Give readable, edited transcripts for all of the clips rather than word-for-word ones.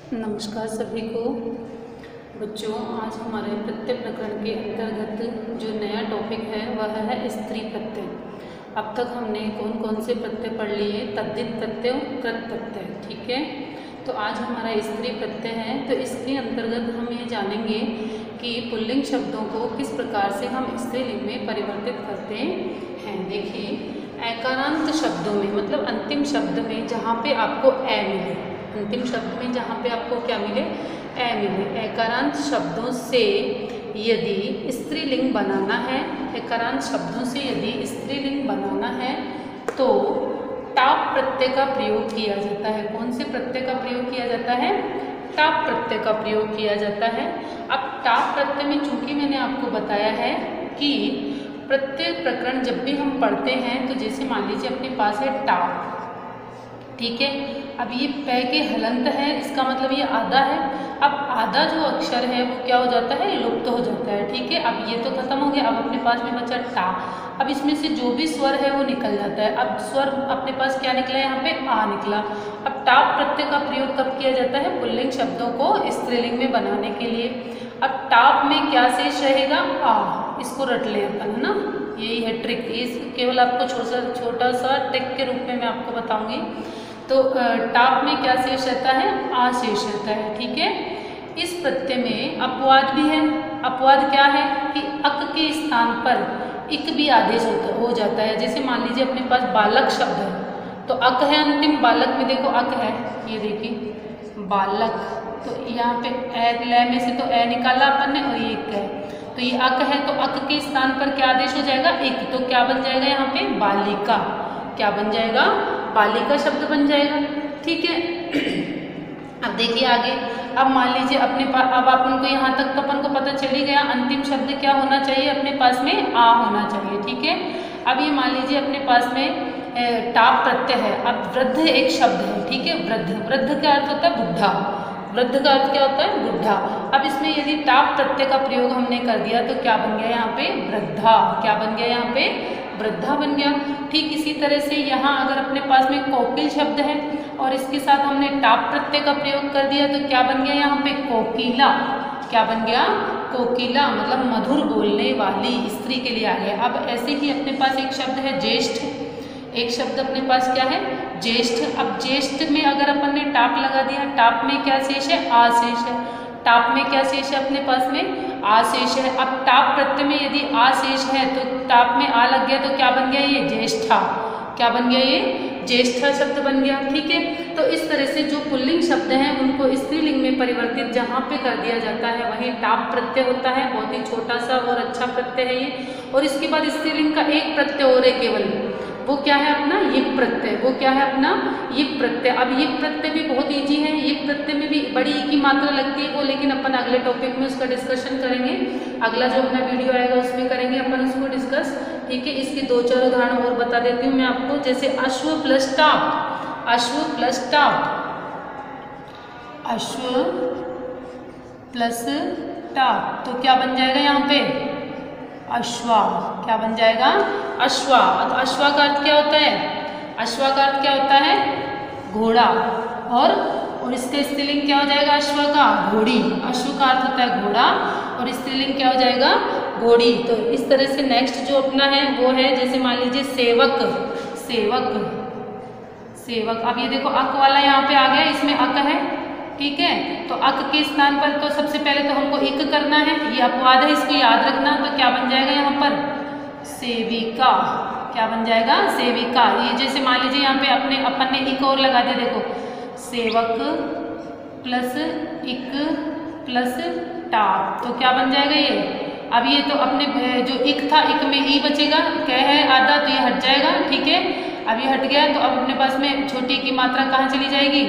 नमस्कार सभी को बच्चों। आज हमारे प्रत्यय प्रकरण के अंतर्गत जो नया टॉपिक है वह है स्त्री प्रत्यय। अब तक हमने कौन कौन से प्रत्यय पढ़ लिए? तद्धित प्रत्यय और कृत प्रत्यय, ठीक है। तो आज हमारा स्त्री प्रत्यय है। तो इसके अंतर्गत हम ये जानेंगे कि पुल्लिंग शब्दों को किस प्रकार से हम स्त्रीलिंग में परिवर्तित करते हैं। देखिए, एकारांत शब्दों में मतलब अंतिम शब्द में जहाँ पे आपको ए मिले, अंतिम शब्द में जहाँ पे आपको क्या मिले? ए मिले। एकारांत शब्दों से यदि स्त्रीलिंग बनाना है, एकारांत शब्दों से यदि स्त्रीलिंग बनाना है तो टाप प्रत्यय का प्रयोग किया जाता है। कौन से प्रत्यय का प्रयोग किया जाता है? टाप प्रत्यय का प्रयोग किया जाता है। अब टाप प्रत्यय में चूंकि मैंने आपको बताया है कि प्रत्यय प्रकरण जब भी हम पढ़ते हैं तो जैसे मान लीजिए अपने पास है टाप, ठीक है। अब ये पै के हलंत है, इसका मतलब ये आधा है। अब आधा जो अक्षर है वो क्या हो जाता है? लुप्त हो जाता है, ठीक है। अब ये तो खत्म हो गया। अब अपने पास में बचा टा। अब इसमें से जो भी स्वर है वो निकल जाता है। अब स्वर अपने पास क्या निकला? यहाँ पे आ निकला। अब टाप प्रत्यय का प्रयोग कब किया जाता है? पुल्लिंग शब्दों को स्त्रीलिंग में बनाने के लिए। अब टाप में क्या शेष रहेगा? आ। इसको रट ले अपन, है ना। यही है ट्रिक। इस केवल आपको छोटा सा ट्रिक के रूप में मैं आपको बताऊंगी। तो टाप में क्या शेष रहता है? आ शेष रहता है, ठीक है। इस प्रत्यय में अपवाद भी है। अपवाद क्या है कि अक के स्थान पर इक भी आदेश हो जाता है। जैसे मान लीजिए अपने पास बालक शब्द है तो अक है अंतिम। बालक में देखो अक है, ये देखिए बालक। तो यहाँ पे ए लय में से तो ए निकाला अपन ने और ये इक है, तो ये अक है। तो अक के स्थान पर क्या आदेश हो जाएगा? इक। तो क्या बन जाएगा यहाँ पे? बालिका। क्या बन जाएगा? बालिका शब्द बन जाएगा, ठीक है। अब देखिए आगे। अब मान लीजिए अपने पास, अब अपन को यहाँ तक तो अपन को पता चल ही गया अंतिम शब्द क्या होना चाहिए? अपने पास में आ होना चाहिए, ठीक है। अब ये मान लीजिए अपने पास में टाप प्रत्यय है। अब वृद्ध एक शब्द है, ठीक है। वृद्ध, वृद्ध का अर्थ होता है बुढ़ा। वृद्ध का अर्थ क्या होता है? बुढ़ा। अब इसमें यदि टाप प्रत्यय का प्रयोग हमने कर दिया तो क्या बन गया यहाँ पे? वृद्धा। क्या बन गया यहाँ पे? वृद्धा बन गया। ठीक इसी तरह से यहाँ अगर अपने पास में कोकिल शब्द है और इसके साथ हमने टाप प्रत्यय का प्रयोग कर दिया तो क्या बन गया यहाँ पे? कोकिला। क्या बन गया? कोकिला, मतलब मधुर बोलने वाली स्त्री के लिए आ गया। अब ऐसे ही अपने पास एक शब्द है ज्येष्ठ। एक शब्द अपने पास क्या है? ज्येष्ठ। अब ज्येष्ठ में अगर अपन ने टाप लगा दिया, टाप में क्या शेष है? आ शेष है। टाप में क्या शेष है अपने पास में? आ शेष है। अब टाप प्रत्यय में यदि आ शेष है तो टाप में आ लग गया तो क्या बन गया? ये ज्येष्ठा। क्या बन गया? ये ज्येष्ठा शब्द बन गया, ठीक है। तो इस तरह से जो पुल्लिंग शब्द हैं उनको स्त्रीलिंग में परिवर्तित जहाँ पे कर दिया जाता है वहीं टाप प्रत्यय होता है। बहुत ही छोटा सा और अच्छा प्रत्यय है ये। और इसके बाद स्त्रीलिंग का एक प्रत्यय और है केवल, वो क्या है अपना? यिप प्रत्यय। वो क्या है अपना? यिप प्रत्यय। अब यिप प्रत्यय भी बहुत इजी है। यिप प्रत्यय में भी बड़ी ई की मात्रा लगती है वो, लेकिन अपन अगले टॉपिक में उसका डिस्कशन करेंगे। अगला जो अपना वीडियो आएगा उसमें करेंगे अपन उसको डिस्कस, ठीक है। इसके दो चार उदाहरण और बता देती हूँ मैं आपको। जैसे अश्व प्लस टाप। अश्व प्लस टाप। अश्व प्लस टाप तो क्या बन जाएगा यहाँ पे? अश्वा। क्या बन जाएगा? अश्वा। तो अश्वा का अर्थ क्या होता है? अश्वा का अर्थ क्या होता है? घोड़ा। और इसका स्त्रीलिंग क्या हो जाएगा? अश्वा का? घोड़ी। अश्व का अर्थ होता है घोड़ा और स्त्रीलिंग क्या हो जाएगा? घोड़ी। तो इस तरह से नेक्स्ट जो अपना है वो है, जैसे मान लीजिए सेवक। सेवक, सेवक। अब ये देखो अक वाला यहाँ पे आ गया, इसमें अक है, ठीक है। तो अक के स्थान पर तो सबसे पहले तो हमको इक करना है, ये अपवाद है, इसको याद रखना। तो क्या बन जाएगा यहाँ पर? सेविका। क्या बन जाएगा? सेविका। ये जैसे मान लीजिए यहाँ पे अपन ने इक और लगा दिया, देखो सेवक प्लस इक प्लस टाप तो क्या बन जाएगा ये? अब ये तो अपने जो इक था, इक में ई बचेगा, क्या है आधा, तो ये हट जाएगा, ठीक है। अब ये हट गया तो अब अपने पास में छोटी की मात्रा कहाँ चली जाएगी?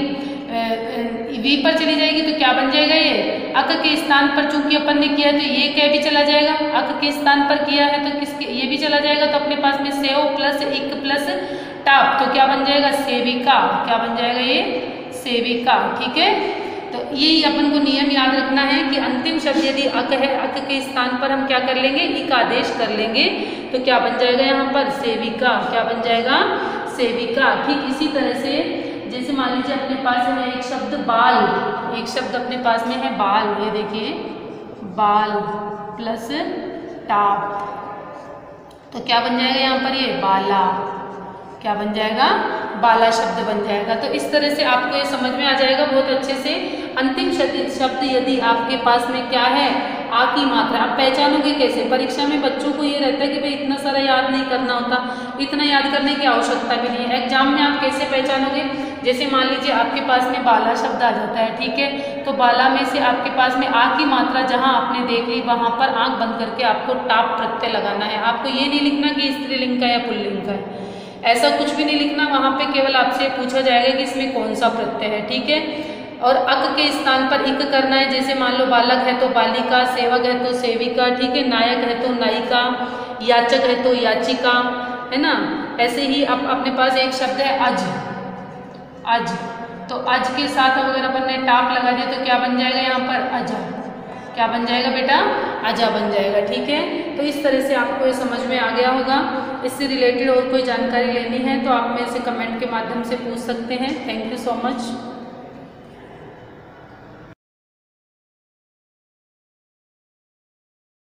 वी पर चली जाएगी। तो क्या बन जाएगा ये? अक के स्थान पर चूंकि अपन ने किया तो ये क्या भी चला जाएगा। अक के स्थान पर किया है तो किसके? ये भी चला जाएगा। तो अपने पास में सेव प्लस इक प्लस टाप तो क्या बन जाएगा? सेविका। क्या बन जाएगा ये? सेविका, ठीक है। तो यही अपन को नियम याद रखना है कि अंतिम शब्द यदि अक है, अक के स्थान पर हम क्या कर लेंगे? इक आदेश कर लेंगे तो क्या बन जाएगा यहाँ पर? सेविका। क्या बन जाएगा? सेविका। ठीक इसी तरह से जैसे मान लीजिए अपने पास है एक शब्द बाल, एक शब्द अपने पास में है बाल, ये देखिए बाल प्लस टाप, तो क्या बन जाएगा यहाँ पर, ये बाला, क्या बन जाएगा, बाला शब्द बन जाएगा। तो इस तरह से आपको ये समझ में आ जाएगा बहुत अच्छे से। अंतिम शब्द यदि आपके पास में क्या है, आ की मात्रा, आप पहचानोगे कैसे? परीक्षा में बच्चों को ये रहता है कि भाई इतना सारा याद नहीं करना होता, इतना याद करने की आवश्यकता भी नहीं है। एग्जाम में आप कैसे पहचानोगे? जैसे मान लीजिए आपके पास में बाला शब्द आ जाता है, ठीक है, तो बाला में से आपके पास में आ की मात्रा जहाँ आपने देख ली वहाँ पर आँख बंद करके आपको टाप प्रत्यय लगाना है। आपको ये नहीं लिखना कि स्त्रीलिंग का या पुल्लिंग का है, ऐसा कुछ भी नहीं लिखना। वहाँ पे केवल आपसे पूछा जाएगा कि इसमें कौन सा प्रत्यय है, ठीक है। और अक के स्थान पर इक करना है। जैसे मान लो बालक है तो बालिका, सेवक है तो सेविका, ठीक है, नायक है तो नायिका, याचक है तो याचिका, है ना। ऐसे ही अब अपने पास एक शब्द है अज, अज, तो अज के साथ अगर अपन ने टाप लगा दिया तो क्या बन जाएगा यहाँ पर, अजा, क्या बन जाएगा बेटा, अजा बन जाएगा, ठीक है। तो इस तरह से आपको ये समझ में आ गया होगा। इससे रिलेटेड और कोई जानकारी लेनी है तो आप मेरे से कमेंट के माध्यम से पूछ सकते हैं। Thank you so much.